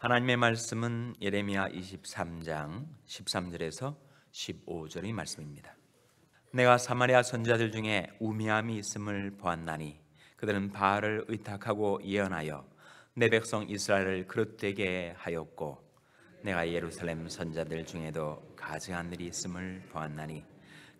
하나님의 말씀은 예레미야 23장 13절에서 15절의 말씀입니다. 내가 사마리아 선지자들 중에 우매함이 있음을 보았나니 그들은 바알을 의탁하고 예언하여 내 백성 이스라엘을 그릇되게 하였고, 내가 예루살렘 선지자들 중에도 가증한 일이 있음을 보았나니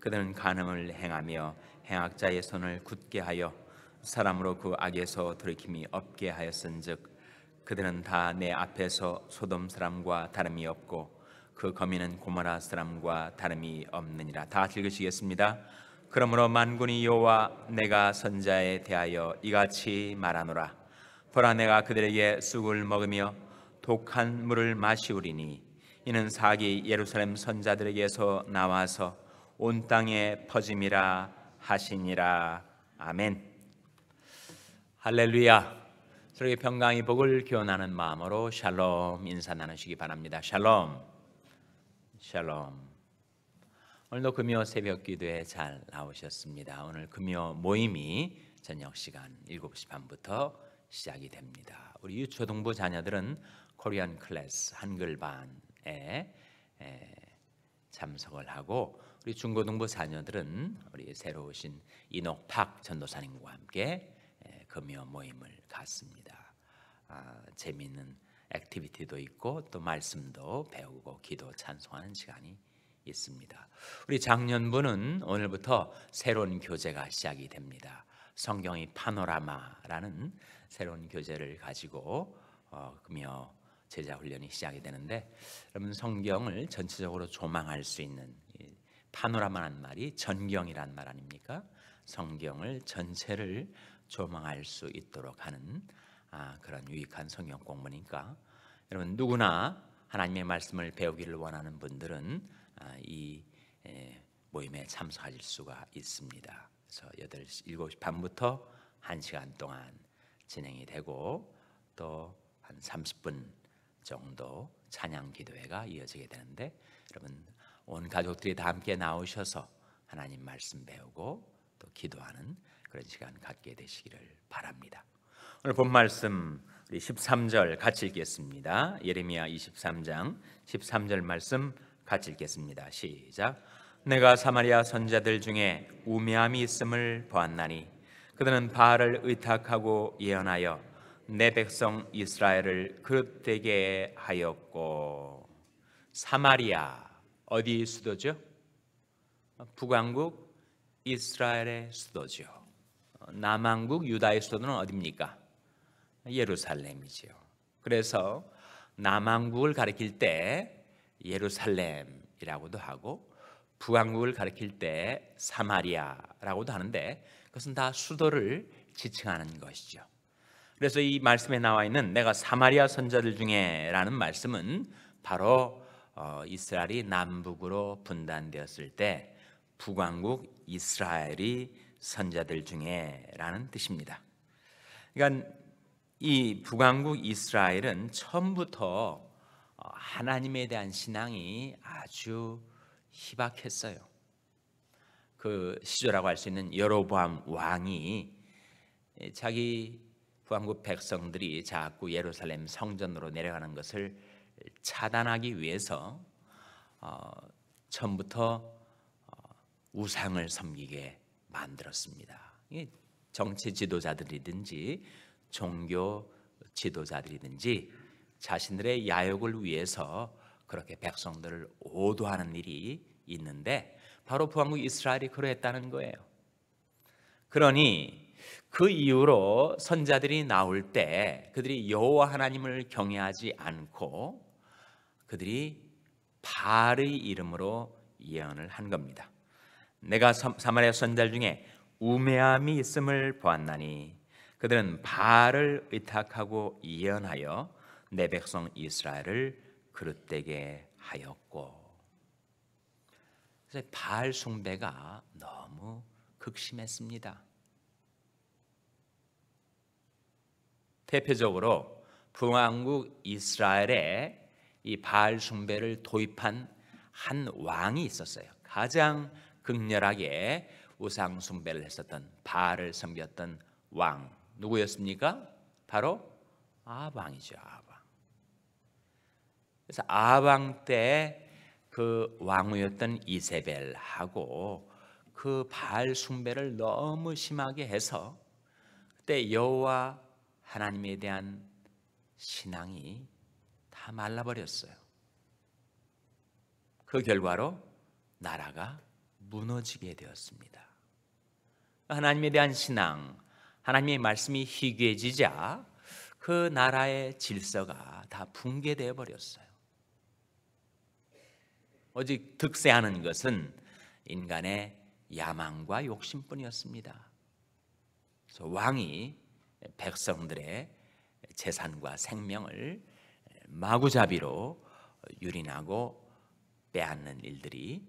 그들은 간음을 행하며 행악자의 손을 굳게 하여 사람으로 그 악에서 돌이킴이 없게 하였은즉 그들은 다 내 앞에서 소돔 사람과 다름이 없고 그 거미는 고모라 사람과 다름이 없느니라. 다 읽으시겠습니다. 그러므로 만군의 여호와 내가 선지자에 대하여 이같이 말하노라. 보라, 내가 그들에게 쑥을 먹으며 독한 물을 마시우리니 이는 사기 예루살렘 선지자들에게서 나와서 온 땅에 퍼짐이라 하시니라. 아멘. 할렐루야. 서로의 평강의 복을 기원하는 마음으로 샬롬 인사 나누시기 바랍니다. 샬롬. 샬롬. 오늘도 금요 새벽 기도에 잘 나오셨습니다. 오늘 금요 모임이 저녁 시간 7시 반부터 시작이 됩니다. 우리 유초등부 자녀들은 코리안 클래스 한글반에 참석을 하고, 우리 중고등부 자녀들은 우리 새로 오신 이녹팍 전도사님과 함께 금요 모임을 갖습니다. 재미있는 액티비티도 있고 또 말씀도 배우고 기도 찬송하는 시간이 있습니다. 우리 장년부는 오늘부터 새로운 교재가 시작이 됩니다. 성경의 파노라마라는 새로운 교재를 가지고 금요 제자 훈련이 시작이 되는데, 여러분 성경을 전체적으로 조망할 수 있는, 파노라마란 말이 전경이란 말 아닙니까? 성경을 전체를 조망할 수 있도록 하는 그런 유익한 성경 공부니까 여러분 누구나 하나님의 말씀을 배우기를 원하는 분들은 이 모임에 참석하실 수가 있습니다. 그래서 7시 반부터 1시간 동안 진행이 되고 또 한 30분 정도 찬양 기도회가 이어지게 되는데, 여러분 온 가족들이 다 함께 나오셔서 하나님 말씀 배우고 또 기도하는 그런 시간 갖게 되시기를 바랍니다. 오늘 본 말씀 우리 13절 같이 읽겠습니다. 예레미야 23장 13절 말씀 같이 읽겠습니다. 시작. 내가 사마리아 선지자들 중에 우매함이 있음을 보았나니 그들은 바알을 의탁하고 예언하여 내 백성 이스라엘을 그릇되게 하였고. 사마리아 어디 수도죠? 북왕국 이스라엘의 수도죠. 남왕국 유다의 수도는 어디입니까? 예루살렘이지요. 그래서 남왕국을 가리킬 때 예루살렘이라고도 하고 북왕국을 가리킬 때 사마리아라고도 하는데, 그것은 다 수도를 지칭하는 것이죠. 그래서 이 말씀에 나와 있는 내가 사마리아 선지자들 중에라는 말씀은 바로 이스라엘이 남북으로 분단되었을 때 북왕국 이스라엘이 선지자들 중에라는 뜻입니다. 그러니까 이 북왕국 이스라엘은 처음부터 하나님에 대한 신앙이 아주 희박했어요. 그 시조라고 할 수 있는 여로보암 왕이 자기 북왕국 백성들이 자꾸 예루살렘 성전으로 내려가는 것을 차단하기 위해서 처음부터 우상을 섬기게 만들었습니다. 정치 지도자들이든지 종교 지도자들이든지 자신들의 야욕을 위해서 그렇게 백성들을 오도하는 일이 있는데, 바로 북왕국 이스라엘이 그러했다는 거예요. 그러니 그 이후로 선지자들이 나올 때 그들이 여호와 하나님을 경외하지 않고 그들이 바알의 이름으로 예언을 한 겁니다. 내가 사마리아 선지자들 중에 우매함이 있음을 보았나니 그들은 바알을 의탁하고 예언하여 내 백성 이스라엘을 그릇되게 하였고. 그래서 바알 숭배가 너무 극심했습니다. 대표적으로 북왕국 이스라엘에 이 바알 숭배를 도입한 한 왕이 있었어요. 가장 극렬하게 우상 숭배를 했었던, 바알을 섬겼던 왕 누구였습니까? 바로 아합 왕이죠. 아합 왕. 그래서 아방 때 그 왕후였던 이세벨하고 그 바알 숭배를 너무 심하게 해서 그때 여호와 하나님에 대한 신앙이 다 말라버렸어요. 그 결과로 나라가 무너지게 되었습니다. 하나님에 대한 신앙, 하나님의 말씀이 희귀해지자 그 나라의 질서가 다 붕괴되어 버렸어요. 오직 득세하는 것은 인간의 야망과 욕심뿐이었습니다. 그래서 왕이 백성들의 재산과 생명을 마구잡이로 유린하고 빼앗는 일들이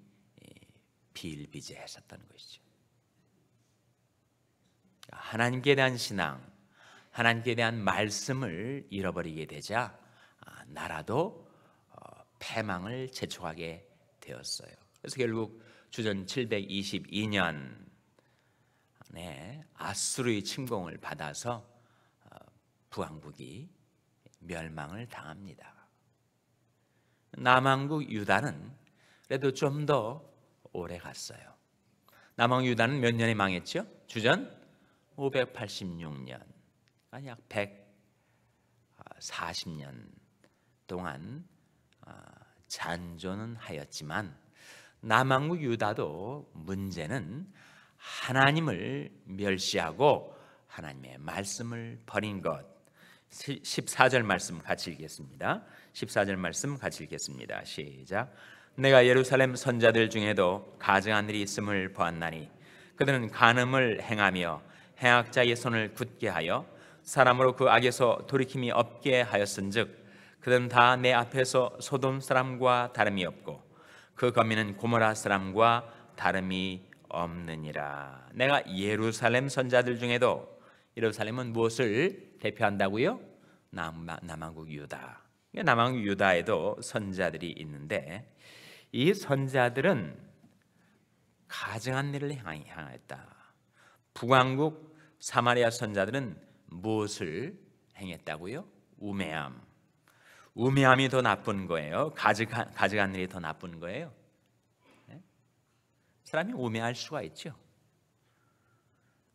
비일비재했었던 것이죠. 하나님께 대한 신앙, 하나님께 대한 말씀을 잃어버리게 되자 나라도 패망을 재촉하게 되었어요. 그래서 결국 주전 722년에 아수르의 침공을 받아서 북왕국이 멸망을 당합니다. 남왕국 유다는 그래도 좀 더 오래 갔어요. 남왕국 유다는 몇 년에 망했죠? 주전 586년, 약 140년 동안 잔존은 하였지만 남왕국 유다도 문제는 하나님을 멸시하고 하나님의 말씀을 버린 것. 14절 말씀 같이 읽겠습니다. 14절 말씀 같이 읽겠습니다. 시작. 내가 예루살렘 선자들 중에도 가증한 일이 있음을 보았나니 그들은 간음을 행하며 행악자의 손을 굳게 하여 사람으로 그 악에서 돌이킴이 없게 하였은즉 그들은 다 내 앞에서 소돔 사람과 다름이 없고 그 거민은 고모라 사람과 다름이 없느니라. 내가 예루살렘 선자들 중에도, 예루살렘은 무엇을 대표한다고요? 남왕국 유다. 남왕국 유다에도 선자들이 있는데 이 선자들은 가증한 일을 행했다. 북왕국 사마리아 선자들은 무엇을 행했다고요? 우매함. 우매함이 더 나쁜 거예요? 가증한 일이 더 나쁜 거예요? 사람이 우매할 수가 있죠.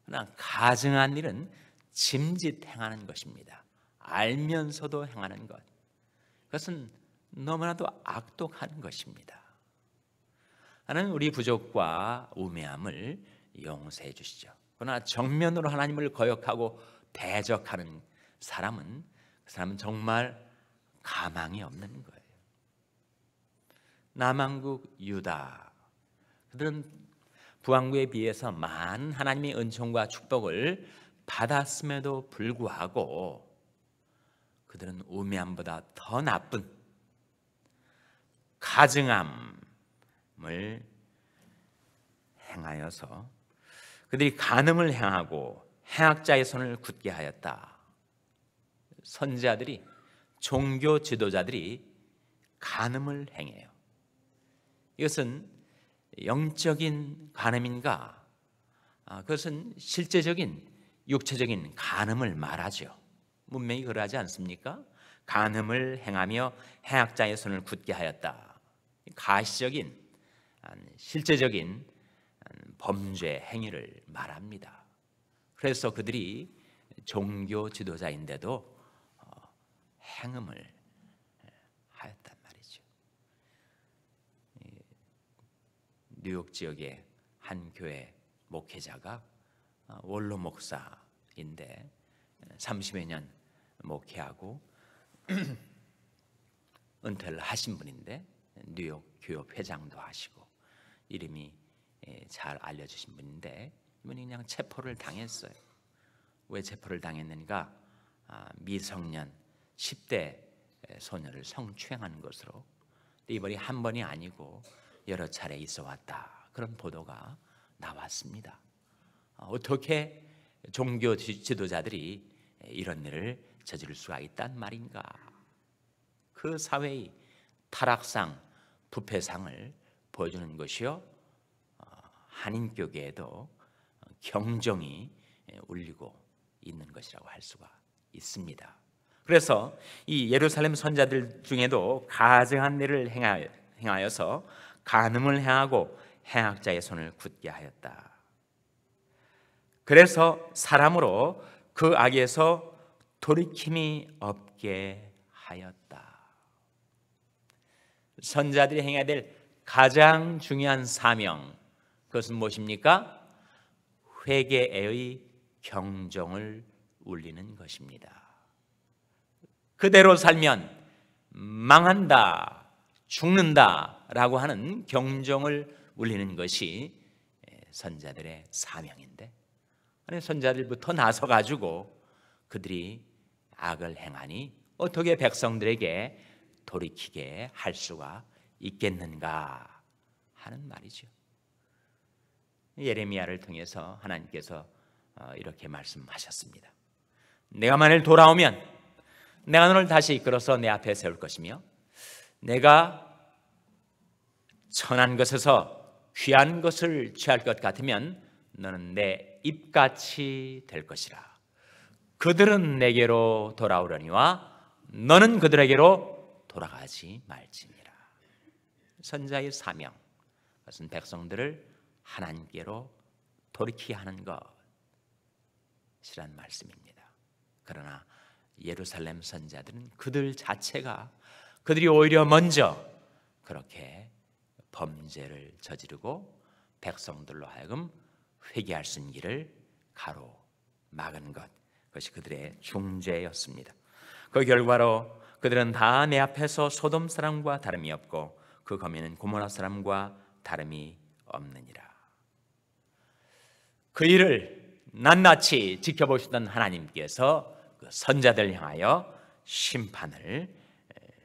그러나 가증한 일은 짐짓 행하는 것입니다. 알면서도 행하는 것. 그것은 너무나도 악독한 것입니다. 하나님 우리 부족과 우매함을 용서해 주시죠. 그러나 정면으로 하나님을 거역하고 대적하는 사람은 그 사람은 정말 가망이 없는 거예요. 남왕국 유다, 그들은 북왕국에 비해서 많은 하나님의 은총과 축복을 받았음에도 불구하고 그들은 우매함보다 더 나쁜 가증함을 행하여서 그들이 간음을 행하고 행악자의 손을 굳게 하였다. 선지자들이, 종교 지도자들이 간음을 행해요. 이것은 영적인 간음인가? 그것은 실제적인 육체적인 간음을 말하죠. 문명이 그러하지 않습니까? 간음을 행하며 행악자의 손을 굳게 하였다. 가시적인, 실제적인 범죄 행위를 말합니다. 그래서 그들이 종교 지도자인데도 행음을 하였단 말이죠. 뉴욕 지역의 한 교회 목회자가 원로 목사인데 30여 년 목회하고 은퇴를 하신 분인데 뉴욕 교협 회장도 하시고 이름이 잘 알려주신 분인데 이분이 그냥 체포를 당했어요. 왜 체포를 당했는가? 미성년 10대 소녀를 성추행한 것으로. 이번이 한 번이 아니고 여러 차례 있어 왔다. 그런 보도가 나왔습니다. 어떻게 종교 지도자들이 이런 일을 저지를 수가 있단 말인가? 그 사회의 타락상, 부패상을 보여주는 것이요, 한인교계에도 경종이 울리고 있는 것이라고 할 수가 있습니다. 그래서 이 예루살렘 선자들 중에도 가증한 일을 행하여서 간음을 행하고 행악자의 손을 굳게 하였다. 그래서 사람으로 그 악에서 돌이킴이 없게 하였다. 선자들이 행해야 될 가장 중요한 사명, 그것은 무엇입니까? 회개의 경종을 울리는 것입니다. 그대로 살면 망한다, 죽는다 라고 하는 경종을 울리는 것이 선자들의 사명인데, 선자들부터 나서가지고 그들이 악을 행하니 어떻게 백성들에게 돌이키게 할 수가 있겠는가 하는 말이죠. 예레미야를 통해서 하나님께서 이렇게 말씀하셨습니다. 내가 만일 돌아오면 내가 너를 다시 이끌어서 내 앞에 세울 것이며 내가 천한 것에서 귀한 것을 취할 것 같으면 너는 내 입같이 될 것이라. 그들은 내게로 돌아오려니와 너는 그들에게로 돌아가지 말지니라. 선자의 사명, 그것은 백성들을 하나님께로 돌이키게 하는 것이란 말씀입니다. 그러나 예루살렘 선자들은 그들 자체가, 그들이 오히려 먼저 그렇게 범죄를 저지르고 백성들로 하여금 회개할 수 있는 길을 가로막은 것, 그것이 그들의 중죄였습니다. 그 결과로 그들은 다 내 앞에서 소돔 사람과 다름이 없고 그 거민은 고모라 사람과 다름이 없느니라. 그 일을 낱낱이 지켜보시던 하나님께서 그 선자들 향하여 심판을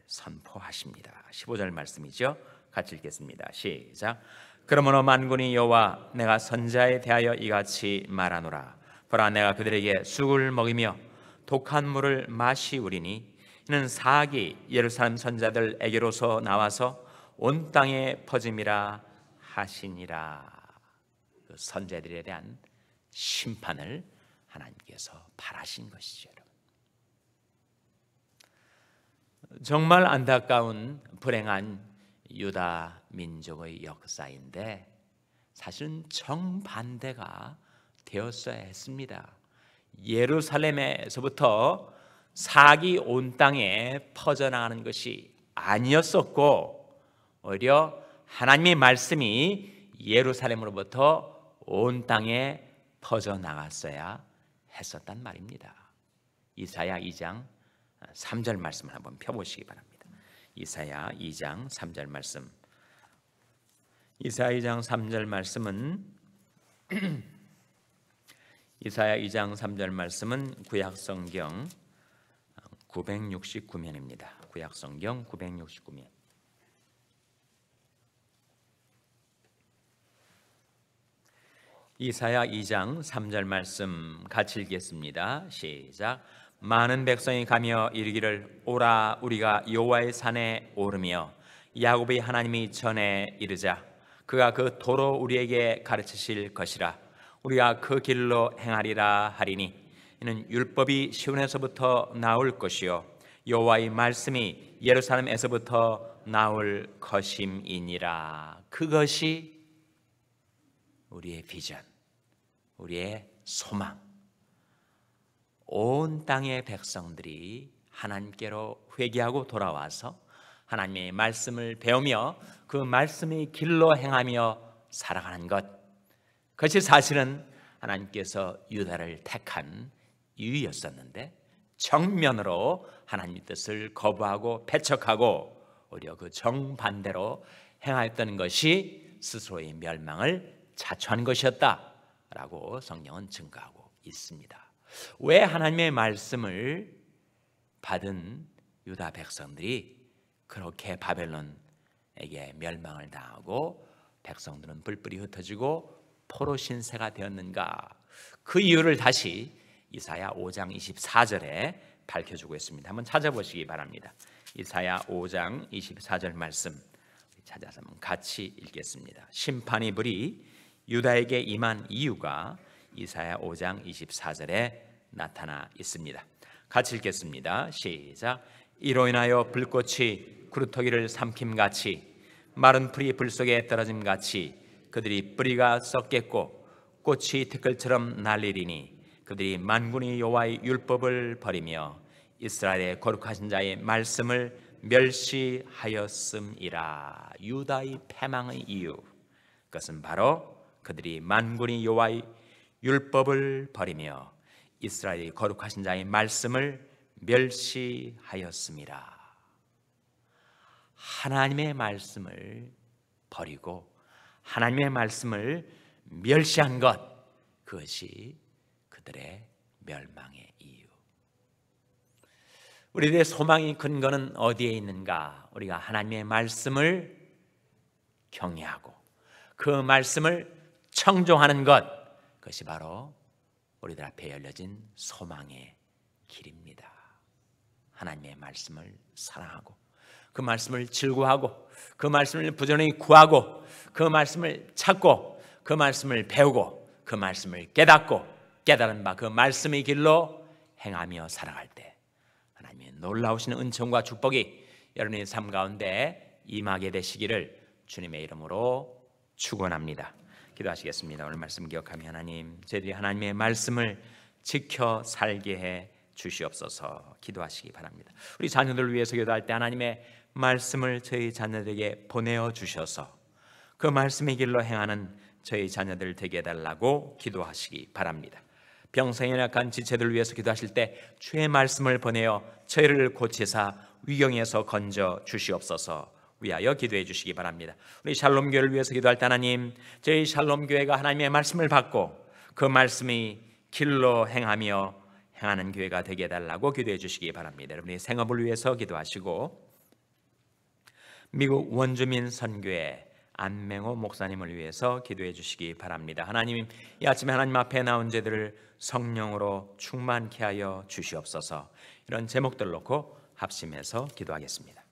선포하십니다. 15절 말씀이죠. 같이 읽겠습니다. 시작. 그러므로 만군의 여호와 내가 선자에 대하여 이같이 말하노라. 보라, 내가 그들에게 쑥을 먹이며 독한 물을 마시우리니 이는 사악이 예루살렘 선자들에게로서 나와서 온 땅에 퍼짐이라 하시니라. 그 선자들에 대한 심판을 하나님께서 바라신 것이죠. 정말 안타까운 불행한 유다 민족의 역사인데 사실은 정반대가 되었어야 했습니다. 예루살렘에서부터 사악이 온 땅에 퍼져나가는 것이 아니었었고 오히려 하나님의 말씀이 예루살렘으로부터 온 땅에 퍼져나갔어야 했었단 말입니다. 이사야 2장 3절 말씀을 한번 펴보시기 바랍니다. 이사야 2장 3절 말씀. 이사야 2장 3절 말씀은 이사야 2장 3절 말씀은 구약성경 969면입니다. 구약성경 969면. 이사야 2장 3절 말씀 같이 읽겠습니다. 시작. 많은 백성이 가며 이르기를 오라, 우리가 여호와의 산에 오르며 야곱의 하나님이 전에 이르자. 그가 그 도로 우리에게 가르치실 것이라. 우리가 그 길로 행하리라 하리니 이는 율법이 시온에서부터 나올 것이요 여호와의 말씀이 예루살렘에서부터 나올 것임이니라. 그것이 우리의 비전, 우리의 소망. 온 땅의 백성들이 하나님께로 회개하고 돌아와서 하나님의 말씀을 배우며 그 말씀의 길로 행하며 살아가는 것, 그것이 사실은 하나님께서 유다를 택한 이유였었는데 정면으로 하나님의 뜻을 거부하고 배척하고 오히려 그 정반대로 행하였던 것이 스스로의 멸망을 자초한 것이었다라고 성경은 증거하고 있습니다. 왜 하나님의 말씀을 받은 유다 백성들이 그렇게 바벨론에게 멸망을 당하고 백성들은 뿔뿔이 흩어지고 포로 신세가 되었는가? 그 이유를 다시 이사야 5장 24절에 밝혀주고 있습니다. 한번 찾아보시기 바랍니다. 이사야 5장 24절 말씀 찾아서 한번 같이 읽겠습니다. 심판의 불이 유다에게 임한 이유가 이사야 5장 24절에 나타나 있습니다. 같이 읽겠습니다. 시작. 이로 인하여 불꽃이 구루터기를 삼킴같이 마른 풀이 불 속에 떨어짐같이 그들이 뿌리가 썩겠고 꽃이 티끌처럼 날리리니 그들이 만군의 여호와의 율법을 버리며 이스라엘의 거룩하신 자의 말씀을 멸시하였음이라. 유다의 패망의 이유, 그것은 바로 그들이 만군의 여호와의 율법을 버리며 이스라엘의 거룩하신 자의 말씀을 멸시하였음이라. 하나님의 말씀을 버리고 하나님의 말씀을 멸시한 것, 그것이 그들의 멸망의 이유. 우리들의 소망의 근거는 어디에 있는가? 우리가 하나님의 말씀을 경외하고 그 말씀을 청종하는 것, 그것이 바로 우리들 앞에 열려진 소망의 길입니다. 하나님의 말씀을 사랑하고 그 말씀을 즐거워하고 그 말씀을 부지런히 구하고 그 말씀을 찾고 그 말씀을 배우고 그 말씀을 깨닫고 깨달은 바 그 말씀의 길로 행하며 살아갈 때 하나님의 놀라우신 은총과 축복이 여러분의 삶 가운데 임하게 되시기를 주님의 이름으로 축원합니다. 기도하시겠습니다. 오늘 말씀 기억하며 하나님, 저희들이 하나님의 말씀을 지켜 살게 해 주시옵소서. 기도하시기 바랍니다. 우리 자녀들을 위해서 기도할 때 하나님의 말씀을 저희 자녀들에게 보내어 주셔서 그 말씀의 길로 행하는 저희 자녀들 되게 해달라고 기도하시기 바랍니다. 병상에 약한 지체들을 위해서 기도하실 때 주의 말씀을 보내어 저희를 고치사 위경에서 건져 주시옵소서 위하여 기도해 주시기 바랍니다. 우리 샬롬교회를 위해서 기도할 때 하나님, 저희 샬롬교회가 하나님의 말씀을 받고 그 말씀이 길로 행하며 행하는 교회가 되게 해달라고 기도해 주시기 바랍니다. 여러분의 생업을 위해서 기도하시고 미국 원주민 선교회 안맹호 목사님을 위해서 기도해 주시기 바랍니다. 하나님, 이 아침에 하나님 앞에 나온 저들을 성령으로 충만케 하여 주시옵소서. 이런 제목들 놓고 합심해서 기도하겠습니다.